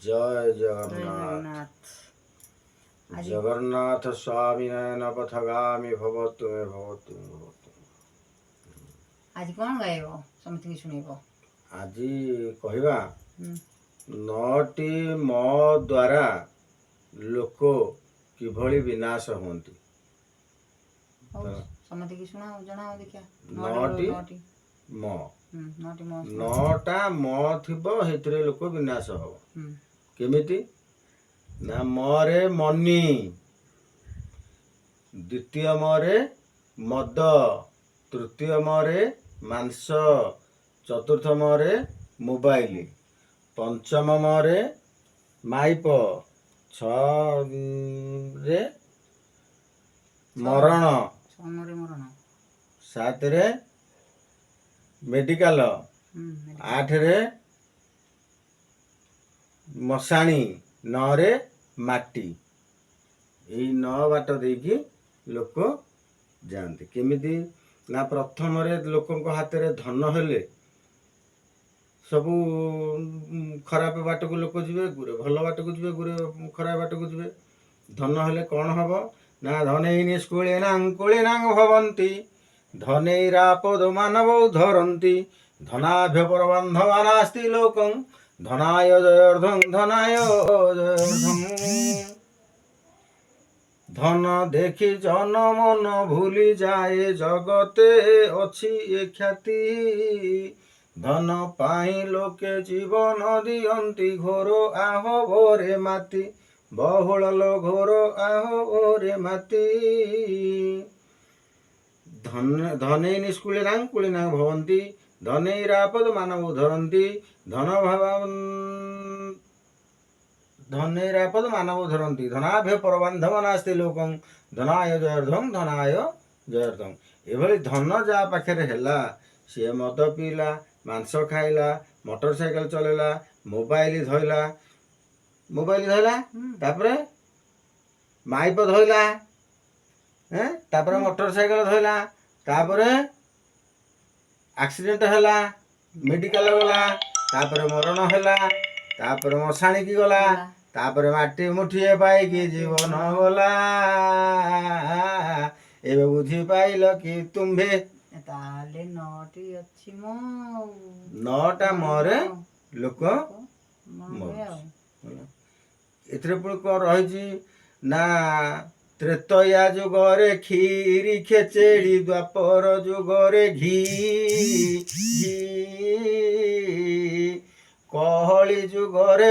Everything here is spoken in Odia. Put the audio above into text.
जय जय जगन्नाथ। जगन्नाथ। आज जगन्नाथ स्वामी नयन पथगामी भवतु मे भवतु मे भवतु। आज कौन गाइब समझ शुणेब ଆଜି କହିବା हम्म 9ଟି ମ ଦ୍ୱାରା ଲୋକ କିଭଳି ବିନାଶ ହୁଅନ୍ତି। ହଉ ସମझ ଶୁଣା ଜଣାଅ ଦେଖିଆ 9ଟି ନଅଟି ମ 9ଟି ମୋ 9ଟା ମ ଥିବ ସେଥିରେ ଲୋକ ବିନାଶ ହବ। କେମିତି ନା ମରେ ମନି, ଦ୍ୱିତୀୟ ମରେ ମଦ, ତୃତୀୟ ମରେ ମାଂସ, ଚତୁର୍ଥ ମରେ ମୋବାଇଲ, ପଞ୍ଚମ ମରେ ମାଇପ, 6ରେ ମରଣ, 7ରେ ମେଡିକାଲ, 8ରେ ମଶାଣି, 9ରେ ମାଟି। ଏଇ 9 ବାଟ ଦେଇକି ଲୋକ ଯାଆନ୍ତି। କେମିତି ନା ପ୍ରଥମରେ ଲୋକଙ୍କ ହାତରେ ଧନ ହେଲେ ସବୁ ଖରାପ ବାଟକୁ ଲୋକ ଯିବେ, ଗୁରେ ଭଲ ବାଟକୁ ଯିବେ, ଗୁରେ ଖରାପ ବାଟକୁ ଯିବେ। ଧନ ହେଲେ କ'ଣ ହବ ନା ଧନେଇ ନିଷ୍କୁଳିନାଂ କୁଳିନାଂ ଭବନ୍ତି, ଧନୈରାପଦ ମାନବौ ଧରନ୍ତି, ଧନାଭ୍ୟ ପରବନ୍ଧବା ନାସ୍ତି ଲୋକଂ, ଧନାୟ ଜୟର୍ଦ୍ଧଂ ଧନାୟ ଜୟର୍ଦ୍ଧଂ। ଧନ ଦେଖି ଜନ ମନ ଭୁଲି ଯାଏ, ଜଗତେ ଅଛି ଏ ଖ୍ୟାତି, ଧନ ପାଇଁ ଲୋକେ ଜୀବନ ଦିଅନ୍ତି, ଘୋର ଆହବରେ ମାତି, ବହୁଳ ଲୋ ଘୋର ଆହବରେ ମାତି। ଧନେଇ ନିଷ୍କୁଳିନାଂ କୁଳିନାଂ ଭବନ୍ତି, ଧନୈରାପଦ ମାନବୌ ଧରନ୍ତି, ଧନୈରାପଦ ମାନବୌ ଧରନ୍ତି, ଧନାଭ୍ୟ ପରବାନ୍ଧବ ନାସ୍ତି ଲୋକଂ, ଧନାୟ ଜୟର୍ଦ୍ଧଂ ଧନାୟ ଜୟର୍ଦ୍ଧଂ। ଏଭଳି ଧନ ଯାହା ପାଖରେ ହେଲା, ସିଏ ମଦ ପିଇଲା, ମାଂସ ଖାଇଲା, ମୋଟର ସାଇକେଲ ଚଲେଇଲା, ମୋବାଇଲ ଧଇଲା, ତାପରେ ମାଇପ ଧଇଲା, ତାପରେ ମୋଟର ସାଇକେଲ ଧଇଲା, ତାପରେ ଆକ୍ସିଡେଣ୍ଟ ହେଲା, ମେଡିକାଲ ଗଲା, ତାପରେ ମରଣ ହେଲା, ତାପରେ ମଶାଣିକି ଗଲା, ତାପରେ ମାଟି ମୁଠିଏ ପାଇକି ଜୀବନ ଗଲା। ଏବେ ବୁଝିପାଇଲ କି ତୁମ୍ଭେ? ତାହେଲେ 9ଟି ଅଛି ମୋ 9ଟା ମରେ ଲୋକ ଏଥିରେ ପୁଣି କ'ଣ ରହିଛି ନା ତ୍ରେତୟା ଯୁଗରେ କ୍ଷୀରି ଖେଚେଡ଼ି, ଦ୍ୱାପର ଯୁଗରେ ଘି, କହଳି ଯୁଗରେ